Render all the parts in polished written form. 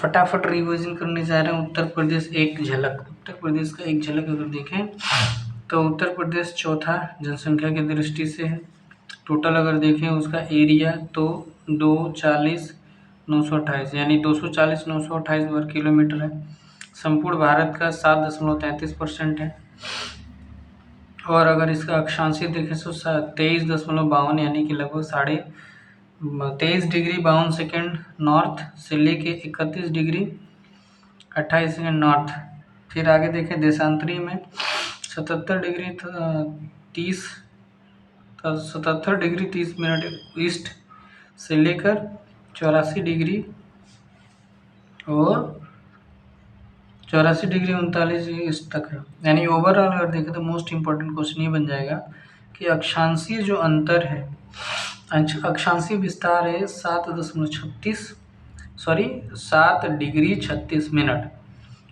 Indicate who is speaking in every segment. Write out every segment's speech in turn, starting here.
Speaker 1: फटाफट रिविजन करने जा रहे हैं। उत्तर प्रदेश एक झलक, उत्तर प्रदेश का एक झलक अगर देखें तो उत्तर प्रदेश चौथा जनसंख्या की दृष्टि से है। टोटल अगर देखें उसका एरिया तो 240,928 यानी 240,928 वर्ग किलोमीटर है। संपूर्ण भारत का 7.33% है। और अगर इसका अक्षांशीय देखें तो 23.52 यानी कि लगभग 23 डिग्री 52 सेकेंड नॉर्थ से लेके 31 डिग्री 28 सेकेंड नॉर्थ। फिर आगे देखें देशांतरी में 77 डिग्री 30 मिनट ईस्ट से लेकर 84 डिग्री और 84 डिग्री 39 ईस्ट तक है। यानी ओवरऑल अगर देखें तो मोस्ट इम्पोर्टेंट क्वेश्चन ये बन जाएगा कि अक्षांशीय जो अंतर है, अक्षांशीय विस्तार है 7 डिग्री 36 मिनट।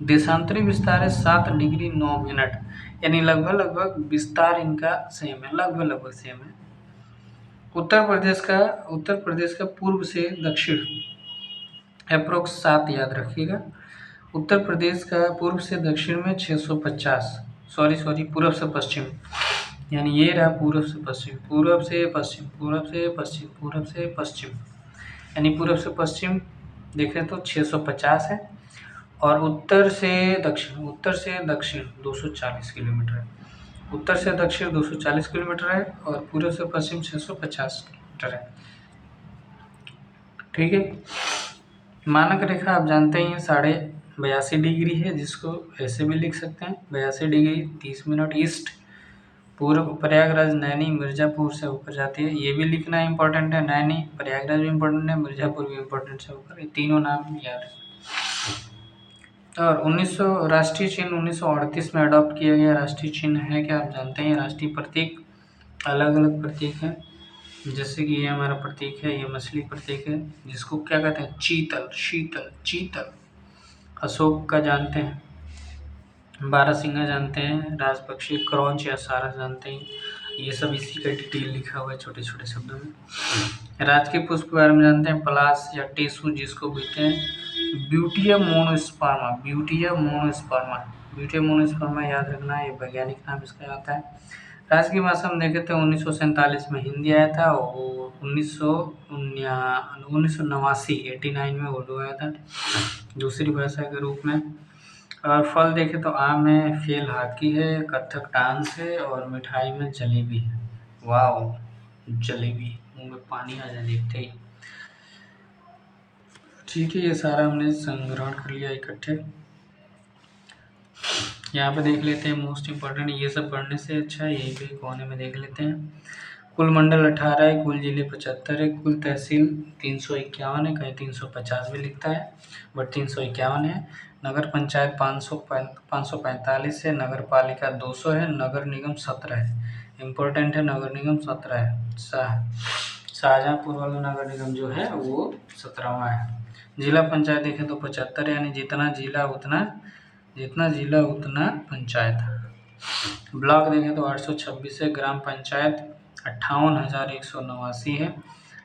Speaker 1: देशांतरी विस्तार है 7 डिग्री 9 मिनट। यानी लगभग विस्तार इनका सेम है, लगभग सेम है। उत्तर प्रदेश का पूर्व से दक्षिण अप्रोक्स 7 याद रखिएगा। उत्तर प्रदेश का पूर्व से दक्षिण में 650 पूर्व से पश्चिम, यानी ये रहा पूर्व से पश्चिम, पूर्व से पश्चिम, पूर्व से पश्चिम, पूर्व से पश्चिम, यानी पूर्व से पश्चिम देखें तो 650 है। और उत्तर से दक्षिण 240 किलोमीटर है। उत्तर से दक्षिण 240 किलोमीटर है और पूर्व से पश्चिम 650 किलोमीटर है। ठीक है। मानक रेखा आप जानते ही हैं 82.5 डिग्री है, जिसको ऐसे भी लिख सकते हैं 82 डिग्री 30 मिनट ईस्ट। पूर्व प्रयागराज नैनी मिर्ज़ापुर से होकर जाती है, ये भी लिखना इंपॉर्टेंट है। नैनी प्रयागराज भी इम्पोर्टेंट है, मिर्ज़ापुर भी इम्पोर्टेंट है होकर, ये तीनों नाम याद है। और 1900 राष्ट्रीय चिन्ह 1938 में अडॉप्ट किया गया राष्ट्रीय चिन्ह है क्या आप जानते हैं? राष्ट्रीय प्रतीक अलग अलग प्रतीक है, जैसे कि ये हमारा प्रतीक है, ये मछली प्रतीक है जिसको क्या कहते हैं? चीतल, शीतल, चीतल। अशोक का जानते हैं, बारहसिंगा जानते हैं, राजपक्षी, क्रॉच या सारस जानते हैं। ये सब इसी का डिटेल लिखा हुआ है छोटे छोटे शब्दों में। राजकीय पुष्प के बारे में जानते हैं, पलाश या टेसू जिसको बोलते हैं, Butea monosperma, Butea monosperma, Butea monosperma याद रखना है, ये वैज्ञानिक नाम इसका आता है। राजकीय भाषा में देखे तो 1947 में हिंदी आया था और 1989 में उर्दू आया था दूसरी भाषा के रूप में। और फल देखे तो आम है, फेल हाकी है, कथक डांस है और मिठाई में जलेबी है। वाओ, जलेबी, मुंह में पानी आ जाए देखते ही। ठीक है, ये सारा हमने संग्रहण कर लिया इकट्ठे। यहाँ पे देख लेते हैं मोस्ट इम्पोर्टेंट, ये सब पढ़ने से अच्छा है यही पे कोने में देख लेते हैं। कुल मंडल 18 है, कुल जिले 75 है, कुल तहसील 351 है, कहीं 350 भी लिखता है बट 351 है। नगर पंचायत 545 है, नगर पालिका 200 है, नगर निगम 17 है। इम्पोर्टेंट है, नगर निगम 17 है। शाहजहाँपुर वाला नगर निगम जो है वो 17वां है। जिला पंचायत देखें तो 75 है, यानी जितना जिला उतना पंचायत। ब्लॉक देखें तो 826 है, ग्राम पंचायत 58,189 है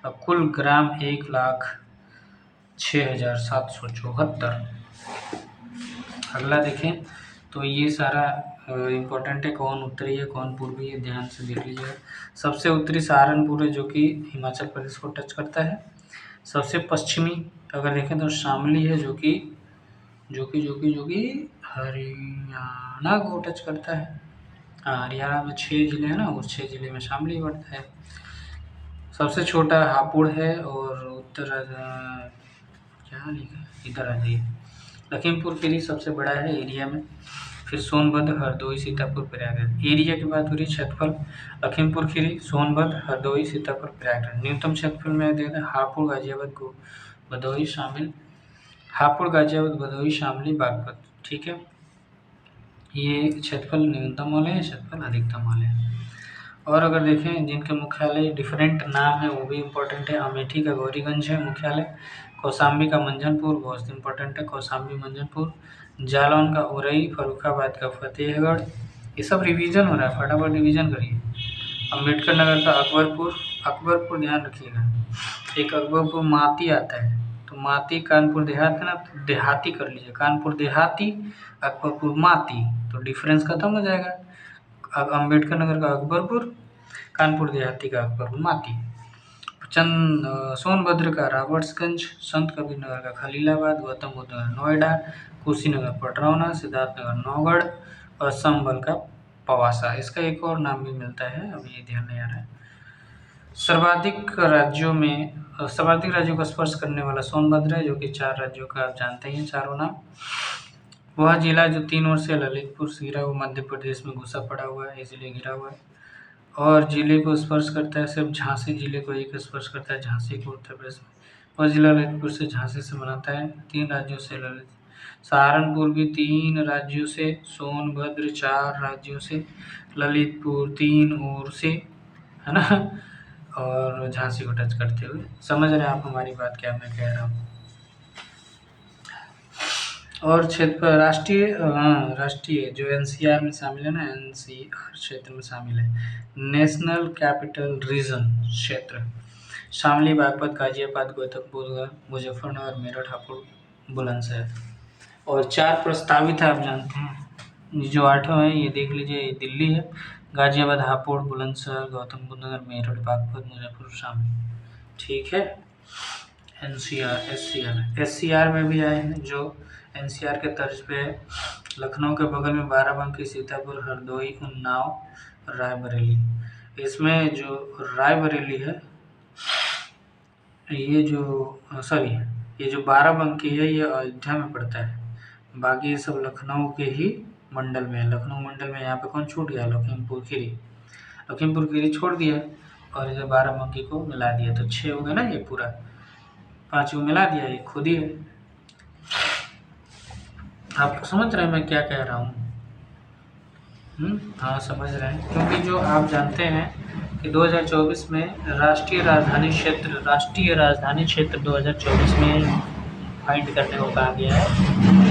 Speaker 1: और कुल ग्राम 1,06,774। अगला देखें तो ये सारा इम्पोर्टेंट है, कौन उत्तरी है कौन पूर्वी है, ध्यान से देख लीजिएगा। सबसे उत्तरी सहारनपुर है जो कि हिमाचल प्रदेश को टच करता है। सबसे पश्चिमी अगर देखें तो शामली है जो कि हरियाणा को टच करता है। हरियाणा में 6 जिले हैं ना, उस 6 जिले में शामली पड़ता है। सबसे छोटा हापुड़ है और उत्तर क्या लिखा है इधर आ जाइए, लखीमपुर खीरी सबसे बड़ा है एरिया में। फिर सोनभद्र, हरदोई, सीतापुर, प्रयागराज। एरिया की बात हो रही है, क्षेत्रफल लखीमपुर खीरी, सोनभद्र, हरदोई, सीतापुर, प्रयागराज। न्यूनतम क्षेत्रफल में देखते हैं हापुड़, गाजियाबाद, भदोही शामिल, हापुड़, गाजियाबाद, भदोही, शामली, बागपत। ठीक है, ये क्षेत्रफल न्यूनतम वाले हैं, क्षेत्रफल अधिकतम वाले हैं। और अगर देखें जिनके मुख्यालय डिफरेंट नाम है वो भी इम्पोर्टेंट है। अमेठी का गौरीगंज है मुख्यालय, कौशाम्बी का मंझनपुर बहुत इंपॉर्टेंट है, कौशाम्बी मंझनपुर। जालौन का उरई, फर्रुखाबाद का फतेहगढ़। ये सब रिवीजन हो रहा है, फटाफट रिवीजन करिए। अम्बेडकर नगर का अकबरपुर ध्यान रखिएगा, एक अकबरपुर माती आता है तो तो माती कानपुर देहात है ना, तो देहाती कर लीजिए, कानपुर देहाती, अकबरपुर माती, तो डिफरेंस खत्म हो जाएगा। अब अम्बेडकर नगर का अकबरपुर, कानपुर देहाती का अकबरपुर माती। सोनभद्र का रॉबर्ट्सगंज, संत कबीर नगर का खलीलाबाद, गौतम बुद्ध नगर नोएडा, कुशीनगर पटरौना, सिद्धार्थनगर नौगढ़ और संभल का पवासा। इसका एक और नाम भी मिलता है, अभी ये ध्यान नहीं आ रहा है। सर्वाधिक राज्यों को स्पर्श करने वाला सोनभद्र है, जो कि 4 राज्यों का आप जानते हैं चारों नाम। वह जिला जो 3 ओर से ललितपुर से घिरा हुआ मध्य प्रदेश में घुसा पड़ा हुआ है, इसलिए घिरा हुआ है। और जिले को स्पर्श करता है, सिर्फ झांसी जिले को एक स्पर्श करता है, झांसी को उत्तर प्रदेश में। वह जिला ललितपुर से झांसी से बनाता है। 3 राज्यों से ललित, सहारनपुर भी 3 राज्यों से, सोनभद्र 4 राज्यों से, ललितपुर 3 ओर से, है ना, और झांसी को टच करते हुए। समझ रहे हैं आप हमारी बात, क्या मैं कह रहा हूँ। और क्षेत्र राष्ट्रीय जो एनसीआर में शामिल है ना, एनसीआर क्षेत्र में शामिल है, नेशनल कैपिटल रीजन क्षेत्र, शामली, बागपत, गाजियाबाद, गौतम बुद्ध, मुजफ्फरनगर, मेरठ, हापुड़, बुलंदशहर। और 4 प्रस्तावित है, आप जानते हैं। जो 8वां है ये देख लीजिए, ये दिल्ली है, गाजियाबाद, हापुड़, बुलंदशहर, गौतम बुद्ध नगर, मेरठ, बागपत, मुजफ्फरपुर, शामली। ठीक है। एससीआर में भी आए हैं, जो एनसीआर के तर्ज पे लखनऊ के बगल में बाराबंकी, सीतापुर, हरदोई, उन्नाव, रायबरेली। इसमें जो रायबरेली है, ये जो बाराबंकी है ये अयोध्या में पड़ता है, बाकी ये सब लखनऊ के ही मंडल में है। लखनऊ मंडल में यहाँ पे कौन छूट गया, लखीमपुर खीरी छोड़ दिया, और इधर बाराबंकी को मिला दिया, तो 6 हो गया ना, ये पूरा 5 को मिला दिया, ये खुद ही है। आप समझ रहे हैं मैं क्या कह रहा हूँ? हाँ, समझ रहे हैं, क्योंकि जो आप जानते हैं कि 2024 में राष्ट्रीय राजधानी क्षेत्र 2024 में फाइंड करने को कहा गया है।